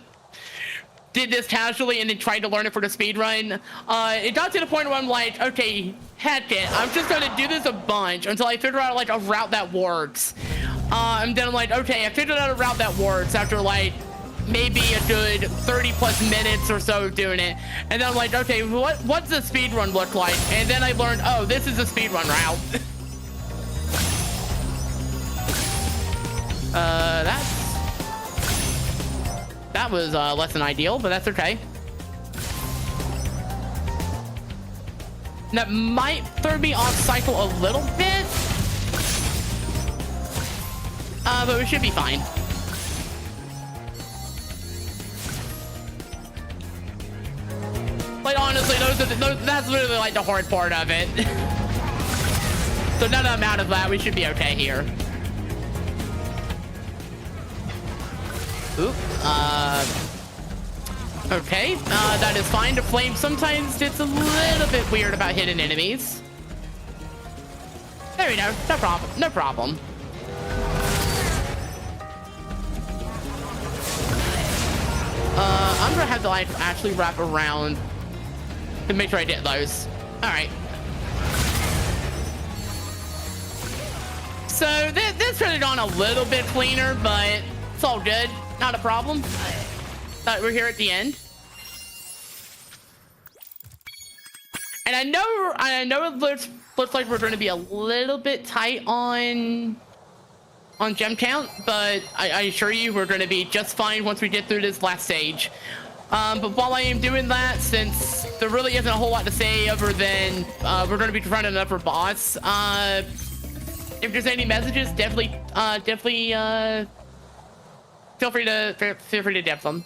did this casually and then tried to learn it for the speed run. It got to the point where I'm like, okay, heck it, I'm just gonna do this a bunch until I figure out like a route that works. And then I'm like, okay, I figured out a route that works after like maybe a good 30 plus minutes or so doing it, and then I'm like, okay, what's the speed run look like? And then I learned, oh, this is a speed run route. that was less than ideal, but that's okay. That might throw me off cycle a little bit, but we should be fine. Like, honestly, that's literally like the hard part of it. So none of them out of that, we should be okay here. Oop. Okay, that is fine. The flame sometimes it's a little bit weird about hidden enemies. There we go. No problem. No problem. I'm gonna have to like actually wrap around to make sure I get those. All right. So this could have gone a little bit cleaner, but it's all good. Not a problem. We're here at the end. And I know it looks like we're going to be a little bit tight on gem count, but I assure you we're going to be just fine once we get through this last stage. But while I am doing that, since there really isn't a whole lot to say other than we're going to be running an upper boss, if there's any messages, definitely feel free to dip them.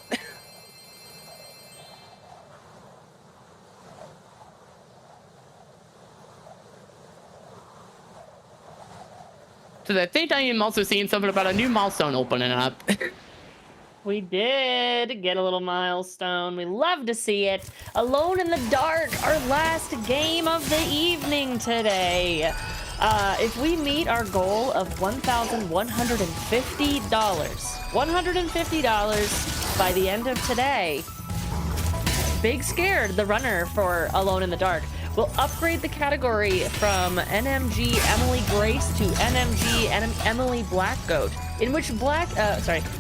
So I think I am also seeing something about a new milestone opening up. We did get a little milestone. We love to see it. Alone in the Dark, our last game of the evening today. If we meet our goal of $1,150 by the end of today, Big Scared, the runner for Alone in the Dark, will upgrade the category from NMG Emily Grace to NMG Emily Blackgoat, in which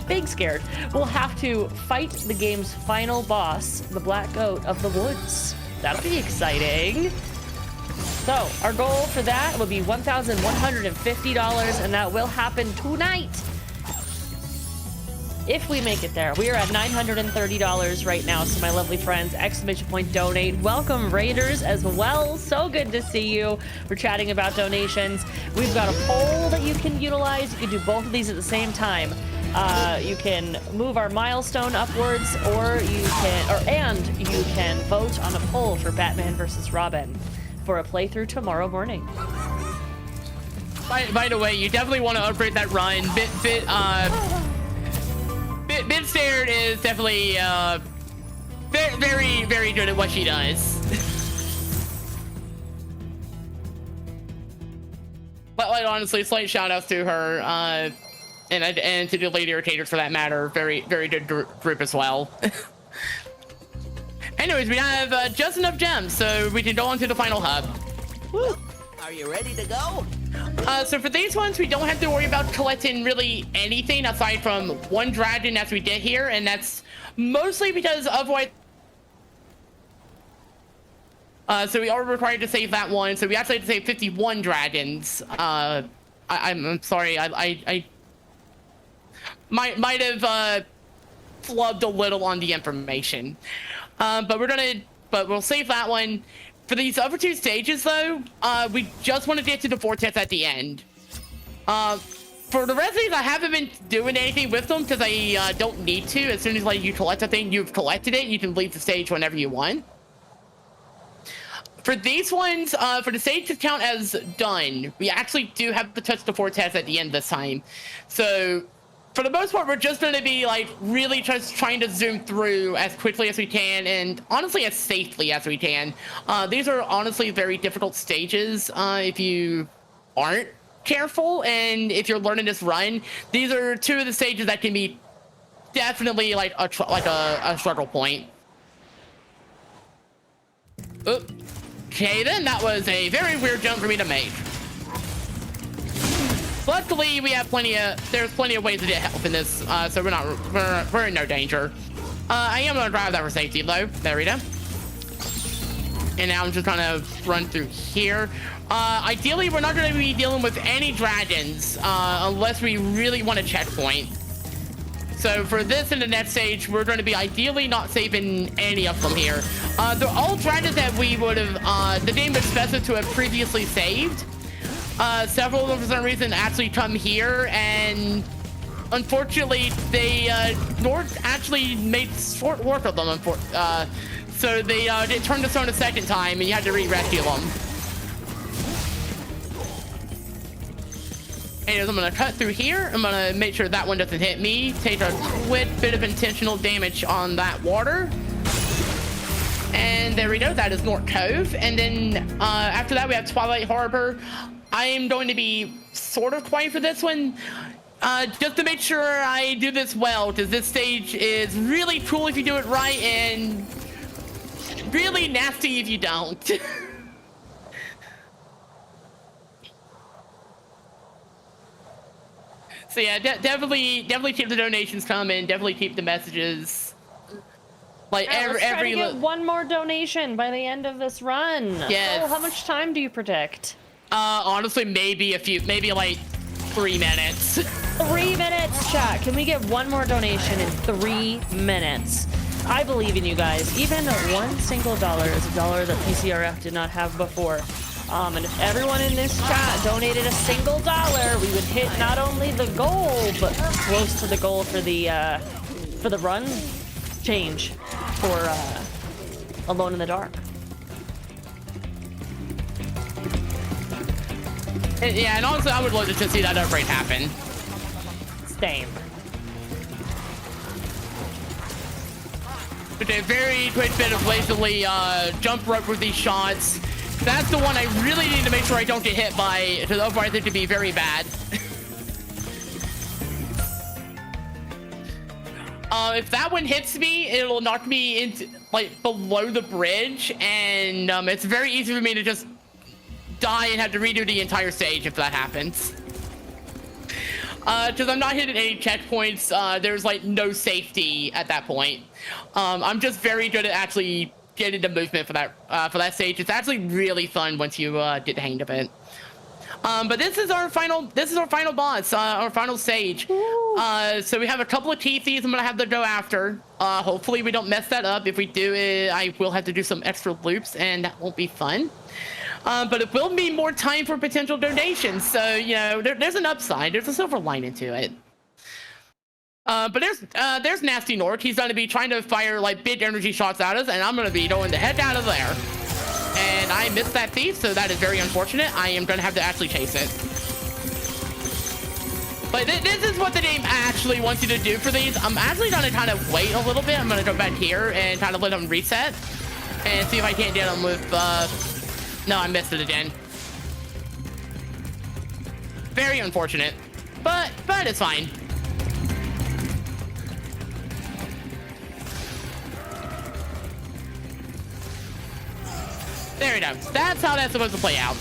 Big Scared will have to fight the game's final boss, the Black Goat of the Woods. That'll be exciting. So our goal for that will be $1,150, and that will happen tonight. If we make it there. We are at $930 right now, so my lovely friends, ! Donate. Welcome Raiders as well. So good to see you. We're chatting about donations. We've got a poll that you can utilize. You can do both of these at the same time. You can move our milestone upwards, or you can vote on a poll for Batman versus Robin for a playthrough tomorrow morning. By the way, you definitely want to upgrade that run. Bit Scared is definitely very, very good at what she does. But like, honestly, slight shout outs to her and to the Lady Irritators for that matter. Very, very good group as well. Anyways, we have just enough gems, so we can go on to the final hub. Woo. Are you ready to go? So for these ones, we don't have to worry about collecting really anything aside from one dragon as we get here, and that's mostly because of what... So we are required to save that one. So we actually have to save 51 dragons. I'm sorry. I might have flubbed a little on the information. But we'll save that one. For these other two stages, though, we just want to get to the vortex at the end. For the rest of these, I haven't been doing anything with them because I don't need to. As soon as like you collect a thing, you've collected it. You can leave the stage whenever you want. For these ones, for the stage to count as done, we actually do have to touch the vortex at the end this time. So, for the most part, we're just going to be like really just trying to zoom through as quickly as we can and honestly as safely as we can. These are honestly very difficult stages if you aren't careful, and if you're learning this run, these are two of the stages that can be definitely like a struggle point. Oop. Okay, then that was a very weird jump for me to make. Luckily, we have there's plenty of ways to get help in this, so we're in no danger. I am gonna grab that for safety though. There we go. And now I'm just gonna run through here. Ideally, we're not gonna be dealing with any dragons unless we really want a checkpoint. So for this and the next stage, we're going to be ideally not saving any of them here. They're all dragons that we would have, the game would specify to have previously saved. Several of them, for some reason, actually come here, and unfortunately, Nord actually made short work of them. So they turned us on a second time, and you had to re-rescue them. Anyways, I'm gonna cut through here. I'm gonna make sure that one doesn't hit me. Take a quick bit of intentional damage on that water. And there we go, that is North Cove. And then after that, we have Twilight Harbor. I am going to be sort of quiet for this one, just to make sure I do this well, because this stage is really cool if you do it right, and really nasty if you don't. So yeah, definitely keep the donations coming. Definitely keep the messages. Like let's try to get one more donation by the end of this run. Yes. Oh, how much time do you predict? Honestly, maybe like 3 minutes. 3 minutes, chat. Can we get one more donation in 3 minutes? I believe in you guys. Even one single dollar is a dollar that PCRF did not have before. And if everyone in this chat donated a single dollar, we would hit not only the goal, but close to the goal for the run change for Alone in the Dark. Yeah, and honestly, I would love to see that upgrade happen. Same. But a very quick bit of lazily jump rope with these shots. That's the one I really need to make sure I don't get hit by, because otherwise it could be very bad. If that one hits me, it'll knock me into like below the bridge, and it's very easy for me to just die and have to redo the entire stage if that happens. Because I'm not hitting any checkpoints. There's like no safety at that point. I'm just very good at actually getting the movement for that stage. It's actually really fun once you get the hang of it. But this is our final boss, our final stage. So we have a couple of key thieves I'm gonna have to go after. Hopefully we don't mess that up. If we do, I will have to do some extra loops, and that won't be fun. But it will mean more time for potential donations. So, you know, there's an upside. There's a silver lining to it. But there's Nasty Nork. He's going to be trying to fire, like, big energy shots at us, and I'm going to be going the heck out of there. And I missed that thief, so that is very unfortunate. I am going to have to actually chase it. But this is what the game actually wants you to do for these. I'm actually going to kind of wait a little bit. I'm going to go back here and kind of let them reset. And see if I can't get them with... No, I missed it again. Very unfortunate. But it's fine. There we go. That's how that's supposed to play out.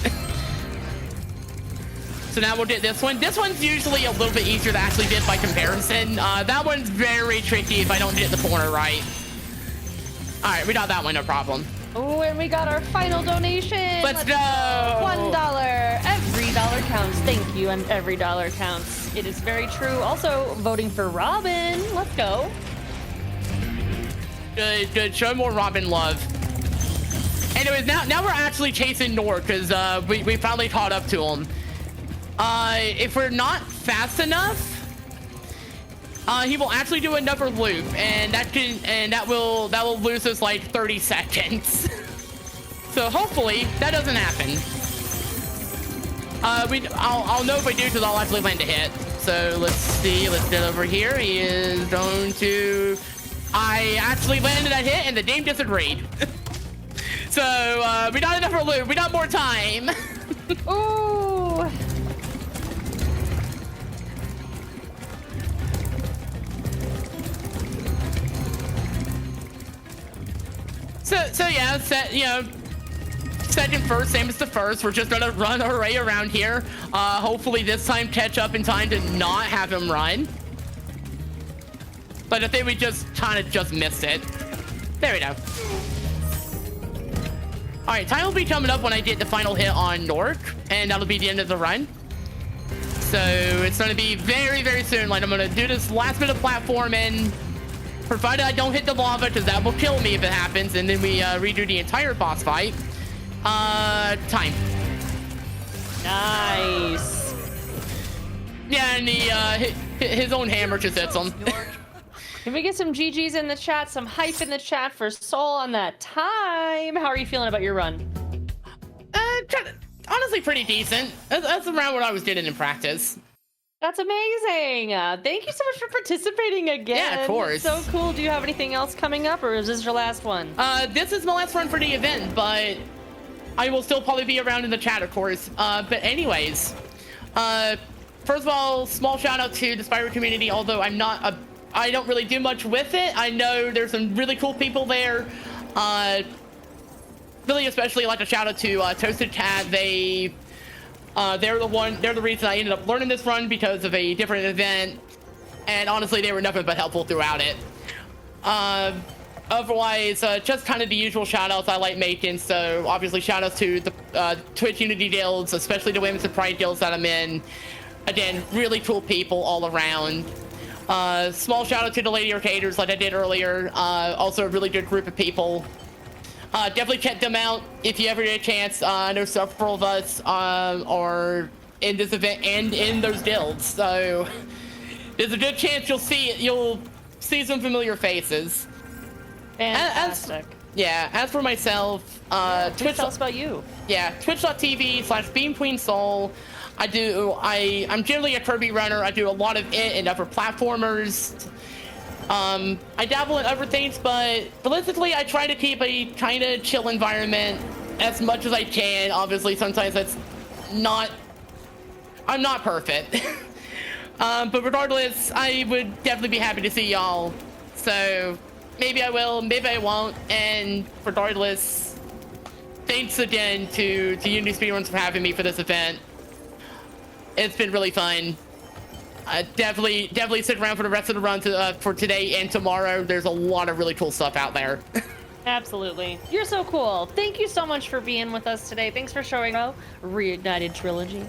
So now we'll get this one. This one's usually a little bit easier to actually get by comparison. That one's very tricky if I don't get the corner right. All right, we got that one, no problem. Oh, and we got our final donation. Let's go. $1. Every dollar counts. Thank you, and every dollar counts. It is very true. Also, voting for Robin. Let's go. Good, good. Show more Robin love. Anyways, now we're actually chasing Nord because we finally caught up to him. If we're not fast enough, he will actually do another loop, and that will lose us like 30 seconds. So hopefully that doesn't happen. I'll know if I do because I'll actually land a hit. So let's see. Let's get over here. He is going to. I actually landed that hit, and the game disagreed. So we got another loop. We got more time. Ooh. So yeah, second first, same as the first. We're just gonna run our way around here. Hopefully this time catch up in time to not have him run. But I think we just kind of just missed it. There we go. All right, time will be coming up when I get the final hit on Nork, and that'll be the end of the run. So it's gonna be very, very soon. Like I'm gonna do this last bit of platforming. Provided I don't hit the lava, because that will kill me if it happens, and then we redo the entire boss fight. Time. Nice. Yeah, and his own hammer just hits him. Can we get some GGs in the chat, some hype in the chat for Soul on that time? How are you feeling about your run? Honestly, pretty decent. That's around what I was getting in practice. That's amazing. Thank you so much for participating again. Yeah, of course. So cool. Do you have anything else coming up, or is this your last one? This is my last run for the event, but I will still probably be around in the chat, of course. But anyways, first of all, small shout out to the Spyro community, although I don't really do much with it. I know there's some really cool people there. Really, especially like a shout out to Toasted Cat. They're the reason I ended up learning this run because of a different event, and honestly they were nothing but helpful throughout it. Otherwise, just kind of the usual shout outs I like making. So obviously shout outs to the Twitch Unity guilds, especially the Women's and Pride guilds that I'm in. Again, really cool people all around. Small shout out to the Lady Arcaders like I did earlier. Also a really good group of people. Definitely check them out if you ever get a chance. I know several of us are in this event and in those guilds, so there's a good chance you'll see some familiar faces. Fantastic. As for myself, Twitch, tell us about you. Yeah, twitch.tv/BeamQueenSol. I'm generally a Kirby runner. I do a lot of it and other platformers. I dabble in other things, but realistically, I try to keep a kind of chill environment as much as I can. Obviously, sometimes I'm not perfect. But regardless, I would definitely be happy to see y'all. So maybe I will, maybe I won't. And regardless, thanks again to UnitySpeedruns for having me for this event. It's been really fun. Definitely stick around for the rest of the run for today and tomorrow. There's a lot of really cool stuff out there. Absolutely. You're so cool. Thank you so much for being with us today. Thanks for showing up. Reignited Trilogy.